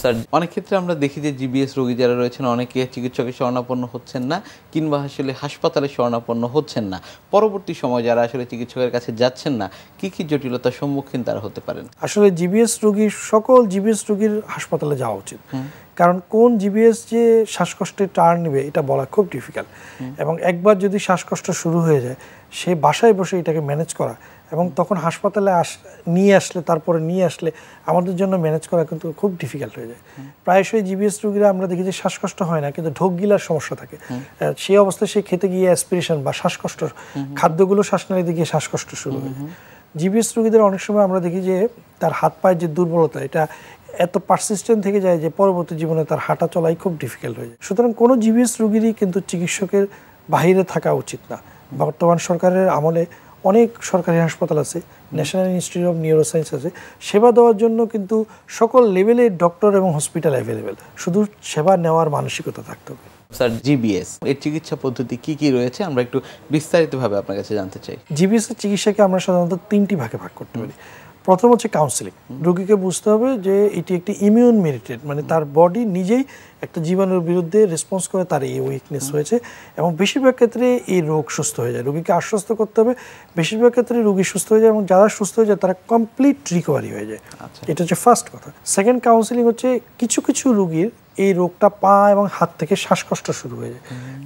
Sir অনেক ক্ষেত্রে আমরা দেখি যে জিবিএস রোগী যারা রয়েছেন অনেকে চিকিৎসকের শরণাপন্ন হচ্ছেন না কিংবা আসলে হাসপাতালে শরণাপন্ন হচ্ছেন না। পরবর্তী সময় যারা আসলে চিকিৎসকের কাছে যাচ্ছেন না, কি কি জটিলতার সম্মুখীন তারা হতে পারেন? আসলে জিবিএস রোগীর সকল জিবিএস রোগীর হাসপাতালে যাওয়া উচিত, কারণ কোন জিবিএস যে শ্বাসকষ্টে টার্ন নেবে এটা বলা খুব ডিফিকাল্ট। এবং একবার যদি শ্বাসকষ্ট শুরু হয়ে যায়, সে বাসায় বসে এটাকে ম্যানেজ করা এবং তখন হাসপাতালে নিয়ে আসলে আমাদের জন্য ম্যানেজ করা কিন্তু খুব ডিফিকাল্ট হয়ে যায়। প্রায়শই জিবিএস রোগীরা আমরা দেখি যে শ্বাসকষ্ট হয় না, কিন্তু ঢোক গিলার সমস্যা থাকে। সেই অবস্থায় সে খেতে গিয়ে অ্যাসপিরেশন বা শ্বাসকষ্ট, খাদ্যগুলো শ্বাসনালীতে গিয়ে শ্বাসকষ্ট শুরু হয়। জিবিএস রোগীদের অনেক সময় আমরা দেখি যে তার হাত পায়ের যে দুর্বলতা, এটা এত পারসিস্টেন্ট থেকে যায় যে পরবর্তী জীবনে তার হাঁটা চলাই খুব ডিফিকাল্ট হয়ে যায়। সুতরাং কোনো জিবিএস রোগীরই কিন্তু চিকিৎসকের বাহিরে থাকা উচিত না। বর্তমান সরকারের আমলে অনেক সরকারি হাসপাতাল আছে, ন্যাশনাল ইনস্টিটিউট অফ নিউরোসায়েন্স আছে, সেবা দেওয়ার জন্য কিন্তু সকল লেভেলে ডক্টর এবং হসপিটাল অ্যাভেলেবেল, শুধু সেবা নেওয়ার মানসিকতা থাকতে হবে। স্যার জিবিএস এর চিকিৎসা পদ্ধতি কি কি রয়েছে আমরা একটু বিস্তারিতভাবে আপনার কাছে জানতে চাই। জিবিএস এর চিকিৎসাকে আমরা সাধারণত তিনটি ভাগে ভাগ করতে পারি। প্রথম হচ্ছে কাউন্সিলিং। রোগীকে বুঝতে হবে যে এটি একটি ইমিউন মেডিটেড, মানে তার বডি নিজেই একটা জীবাণুর বিরুদ্ধে রেসপন্স করে, তার এই উইকনেস হয়েছে এবং বেশিরভাগ ক্ষেত্রে এই রোগ সুস্থ হয়ে যায়। রোগীকে আশ্বস্ত করতে হবে, বেশিরভাগ ক্ষেত্রে রোগী সুস্থ হয়ে যায় এবং যারা সুস্থ হয়ে যায় তারা কমপ্লিট রিকভারি হয়ে যায়। এটা হচ্ছে ফার্স্ট কথা। সেকেন্ড কাউন্সিলিং হচ্ছে কিছু কিছু রোগীর এই রোগটা পা এবং হাত থেকে শ্বাসকষ্ট শুরু হয়ে যায়।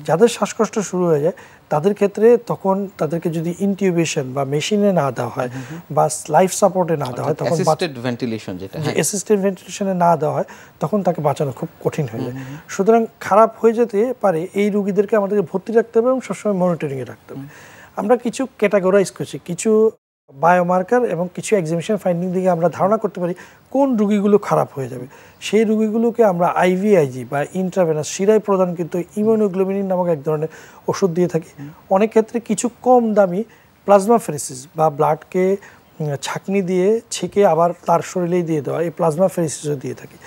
যাদের শ্বাসকষ্ট শুরু হয়ে যায় তাদের ক্ষেত্রে তখন তাদেরকে যদি ইনটিউবেশন বা মেশিনে না দেওয়া হয় বা লাইফ সাপোর্টে না দেওয়া হয়, তখন অ্যাসিস্টেড ভেন্টিলেশন, যেটা অ্যাসিস্টেড ভেন্টিলেশনে না দেওয়া হয়, তখন তাকে বাঁচানো খুব কঠিন হয়ে যায়। সুতরাং খারাপ হয়ে যেতে পারে এই রোগীদেরকে আমাদেরকে ভর্তি রাখতে হবে এবং সবসময় মনিটরিংয়ে রাখতে হবে। আমরা কিছু ক্যাটাগরাইজ করছি, কিছু বায়োমার্কার এবং কিছু এক্সামিনেশন ফাইন্ডিং থেকে আমরা ধারণা করতে পারি কোন রোগীগুলো খারাপ হয়ে যাবে। সেই রোগীগুলোকে আমরা আইভিআইজি বা ইন্ট্রাভেনাস শিরায় প্রদান কিন্তু ইমিউনোগ্লোবিলিন নামক এক ধরনের ওষুধ দিয়ে থাকি। অনেক ক্ষেত্রে কিছু কম দামি প্লাজমাফেরেসিস বা ব্লাডকে ছাঁকনি দিয়ে ছেঁকে আবার তার শরীরেই দিয়ে দেওয়া, এই প্লাজমাফেরেসিসও দিয়ে থাকি।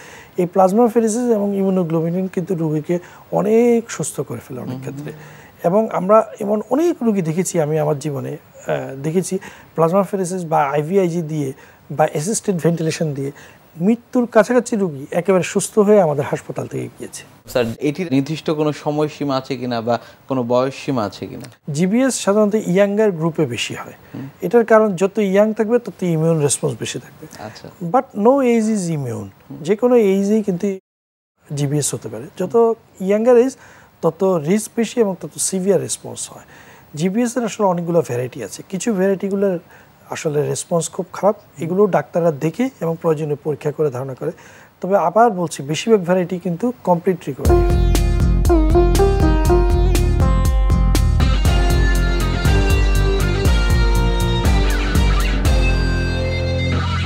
এই প্লাজমাফেরেসিস এবং ইমিউনোগ্লোবিলিন কিন্তু রোগীকে অনেক সুস্থ করে ফেলে অনেক ক্ষেত্রে। এবং আমরা এমন অনেক রোগী দেখেছি, আমি আমার জীবনে দেখেছি প্লাজমাফেরেসিস বা আইভিআইজি দিয়ে বা অ্যাসিস্টেড ভেন্টিলেশন দিয়ে মৃত্যুর কাছাকাছি রোগী একেবারে সুস্থ হয়ে আমাদের হাসপাতাল থেকে গিয়েছে। স্যার এটির নির্দিষ্ট কোনো সময়সীমা আছে কিনা বা কোনো বয়স সীমা আছে কিনা? জিবিএস সাধারণত ইয়াঙ্গার গ্রুপে বেশি হয়। এটার কারণ যত ইয়াং থাকবে তত ইমিউন রেসপন্স বেশি থাকবে। আচ্ছা, but no age is immune. যে কোনো এইজেই কিন্তু জিবিএস হতে পারে। যত ইয়াঙ্গার এজ তত রিস্ক বেশি এবং তত সিভিয়ার রেসপন্স হয়। জিবিএস এর আসলে অনেকগুলো ভ্যারাইটি আছে। কিছু ভ্যারাইটিগুলোর আসলে রেসপন্স খুব খারাপ, এগুলো ডাক্তাররা দেখে এবং প্রয়োজনীয় পরীক্ষা করে ধারণা করে। তবে আবার বলছি, বেশিরভাগ ভ্যারাইটি কিন্তু কমপ্লিট রিকভারি।